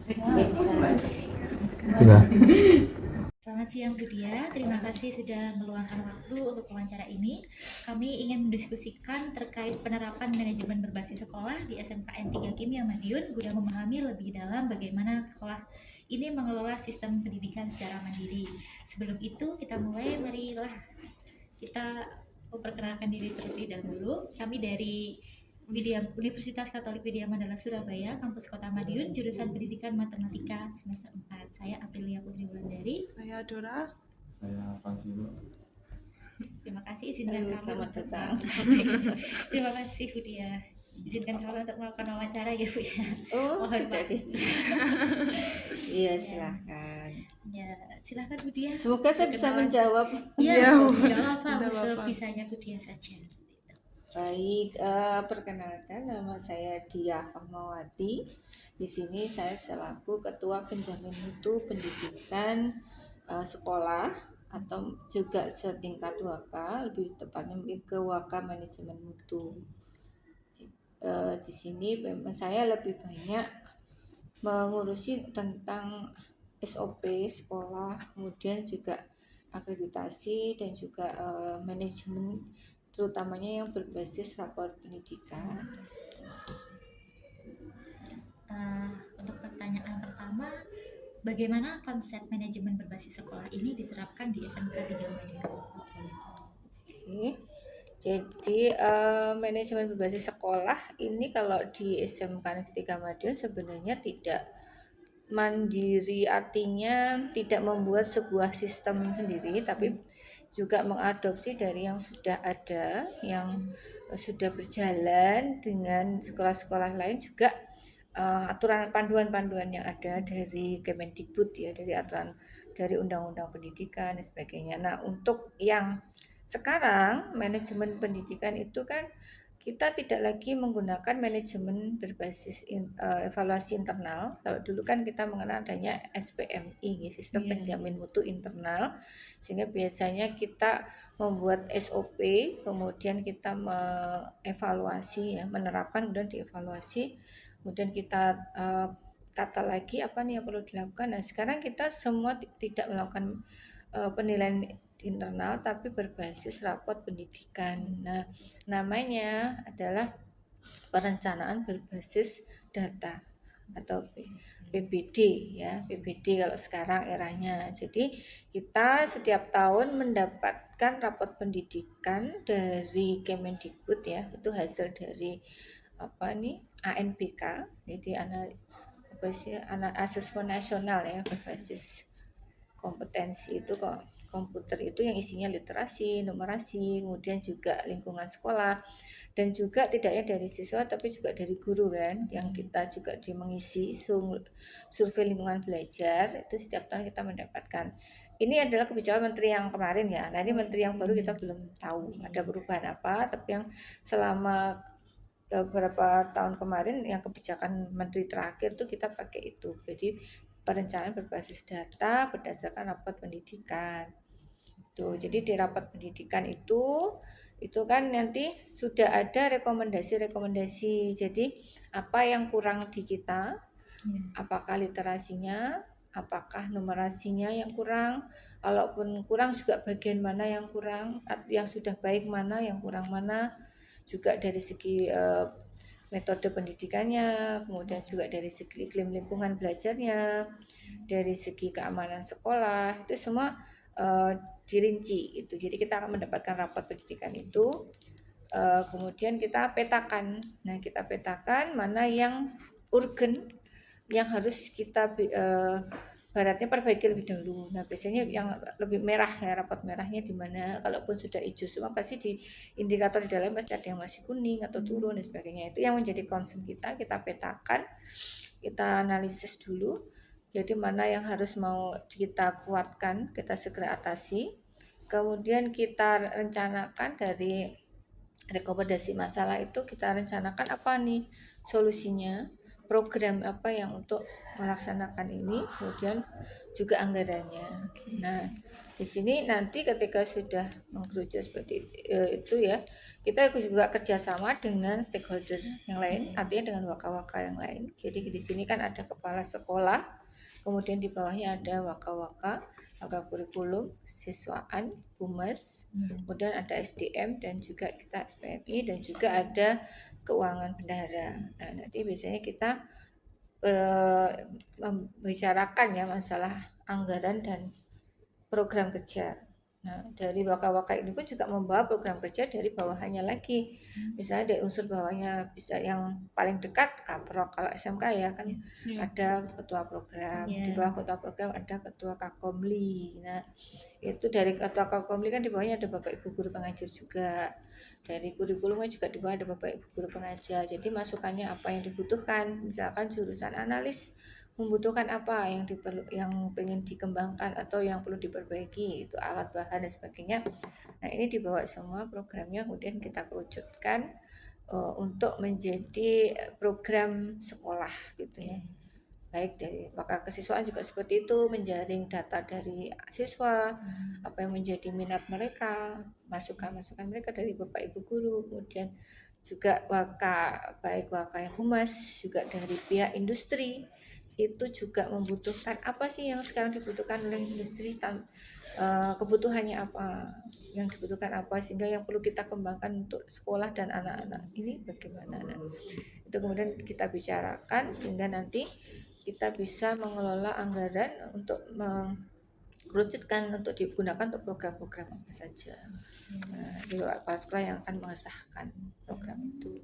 Bisa. Selamat siang Bu Dia, terima kasih sudah meluangkan waktu untuk wawancara ini. Kami ingin mendiskusikan terkait penerapan manajemen berbasis sekolah di SMKN 3 Kimia Madiun guna memahami lebih dalam bagaimana sekolah ini mengelola sistem pendidikan secara mandiri. Sebelum itu kita mulai, marilah kita memperkenalkan diri terlebih dahulu. Kami dari Universitas Katolik Widya Mandala Surabaya, Kampus Kota Madiun, jurusan Pendidikan Matematika semester 4. Saya Aprilia Putri Wulandari. Saya Dora. Saya Fazil. Terima kasih, izinkan kami Selamat untuk datang. Terima kasih Bu Dia. Izinkan kami untuk melakukan wawancara ya Bu ya. Oh, Mohon tidak maaf. Iya, silahkan. Ya, silakan Bu Dia. Semoga saya bisa Perkenalan. menjawab. Iya, nggak apa-apa, Nggak apa-apa. sebisanya Bu Dia saja. Baik, perkenalkan nama saya Dia Fahmawati. Di sini saya selaku Ketua Penjamin Mutu Pendidikan Sekolah atau juga setingkat WAKA, lebih tepatnya mungkin ke WAKA Manajemen Mutu. Di sini memang saya lebih banyak mengurusi tentang SOP sekolah, kemudian juga akreditasi dan juga manajemen, terutamanya yang berbasis rapor pendidikan. Untuk pertanyaan pertama, bagaimana konsep manajemen berbasis sekolah ini diterapkan di SMK 3 Madiun? Oke. Jadi manajemen berbasis sekolah ini kalau di SMK Negeri 3 Madiun sebenarnya tidak mandiri, artinya tidak membuat sebuah sistem sendiri, tapi juga mengadopsi dari yang sudah ada, yang sudah berjalan dengan sekolah-sekolah lain, juga aturan panduan-panduan yang ada dari Kemendikbud ya, dari aturan dari Undang-Undang Pendidikan dan sebagainya. Nah, untuk yang sekarang manajemen pendidikan itu kan kita tidak lagi menggunakan manajemen berbasis evaluasi internal. Kalau dulu kan kita mengenal adanya SPMI, sistem penjamin mutu internal, sehingga biasanya kita membuat SOP, kemudian kita mengevaluasi ya, menerapkan dan dievaluasi, kemudian kita tata lagi apa nih yang perlu dilakukan. Nah, sekarang kita semua tidak melakukan penilaian internal tapi berbasis rapot pendidikan. Nah, namanya adalah perencanaan berbasis data atau PBD ya, PBD kalau sekarang eranya. Jadi kita setiap tahun mendapatkan rapot pendidikan dari Kemendikbud ya, itu hasil dari apa nih ANBK, jadi apa sih, asesmen nasional ya berbasis kompetensi itu kok komputer itu yang isinya literasi, numerasi, kemudian juga lingkungan sekolah, dan juga tidaknya dari siswa tapi juga dari guru kan, yang kita juga mengisi survei lingkungan belajar itu setiap tahun kita mendapatkan. Ini adalah kebijakan menteri yang kemarin ya. Nah, ini menteri yang baru kita belum tahu ada perubahan apa, tapi yang selama beberapa tahun kemarin yang kebijakan menteri terakhir tuh kita pakai itu. Jadi perencanaan berbasis data berdasarkan rapot pendidikan. Tuh, jadi di rapat pendidikan itu kan nanti sudah ada rekomendasi-rekomendasi. Jadi apa yang kurang di kita? Apakah literasinya, apakah numerasinya yang kurang? Kalaupun kurang juga bagian mana yang kurang? Yang sudah baik mana, yang kurang mana? Juga dari segi metode pendidikannya, kemudian juga dari segi iklim lingkungan belajarnya, dari segi keamanan sekolah, itu semua dirinci itu. Jadi kita akan mendapatkan rapot pendidikan itu, kemudian kita petakan. Nah, kita petakan mana yang urgen, yang harus kita baratnya perbaiki lebih dahulu. Nah, biasanya yang lebih merah ya, rapot merahnya di mana. Kalaupun sudah hijau semua, pasti di indikator di dalam pasti ada yang masih kuning atau turun dan sebagainya. Itu yang menjadi concern kita petakan, kita analisis dulu. Jadi mana yang harus mau kita kuatkan, kita segera atasi. Kemudian kita rencanakan dari rekomendasi masalah itu, kita rencanakan apa nih solusinya, program apa yang untuk melaksanakan ini, kemudian juga anggarannya. Nah, di sini nanti ketika sudah mengkerucut seperti itu ya, kita juga kerjasama dengan stakeholder yang lain, artinya dengan waka-waka yang lain. Jadi di sini kan ada kepala sekolah, kemudian di bawahnya ada waka-waka, waka kurikulum, siswaan, humas, kemudian ada SDM dan juga kita SPMI dan juga ada keuangan bendahara. Nah, nanti biasanya kita membicarakan ya masalah anggaran dan program kerja. Nah, dari waka-waka ini pun juga membawa program kerja dari bawahannya lagi. Misalnya dari unsur bawahnya bisa yang paling dekat kaprok, kalau SMK ya kan ada ketua program, di bawah ketua program ada ketua kakomli. Nah, itu dari ketua kakomli kan di bawahnya ada Bapak Ibu guru pengajar juga. Dari kurikulumnya juga di bawah ada Bapak Ibu guru pengajar. Jadi masukannya apa yang dibutuhkan, misalkan jurusan analis membutuhkan apa yang yang pengen dikembangkan atau yang perlu diperbaiki, itu alat bahan dan sebagainya. Nah, ini dibawa semua programnya kemudian kita kerucutkan untuk menjadi program sekolah gitu ya. Baik dari maka kesiswaan juga seperti itu, menjaring data dari siswa, apa yang menjadi minat mereka, masukan-masukan mereka dari Bapak Ibu guru, kemudian juga baik waka yang humas juga dari pihak industri itu juga membutuhkan apa sih yang sekarang dibutuhkan oleh industri, kebutuhannya apa, yang dibutuhkan apa, sehingga yang perlu kita kembangkan untuk sekolah dan anak-anak ini bagaimana. Nah, itu kemudian kita bicarakan sehingga nanti kita bisa mengelola anggaran untuk mengerucutkan untuk digunakan untuk program-program apa saja. Nah, di kepala sekolah yang akan mengesahkan program itu.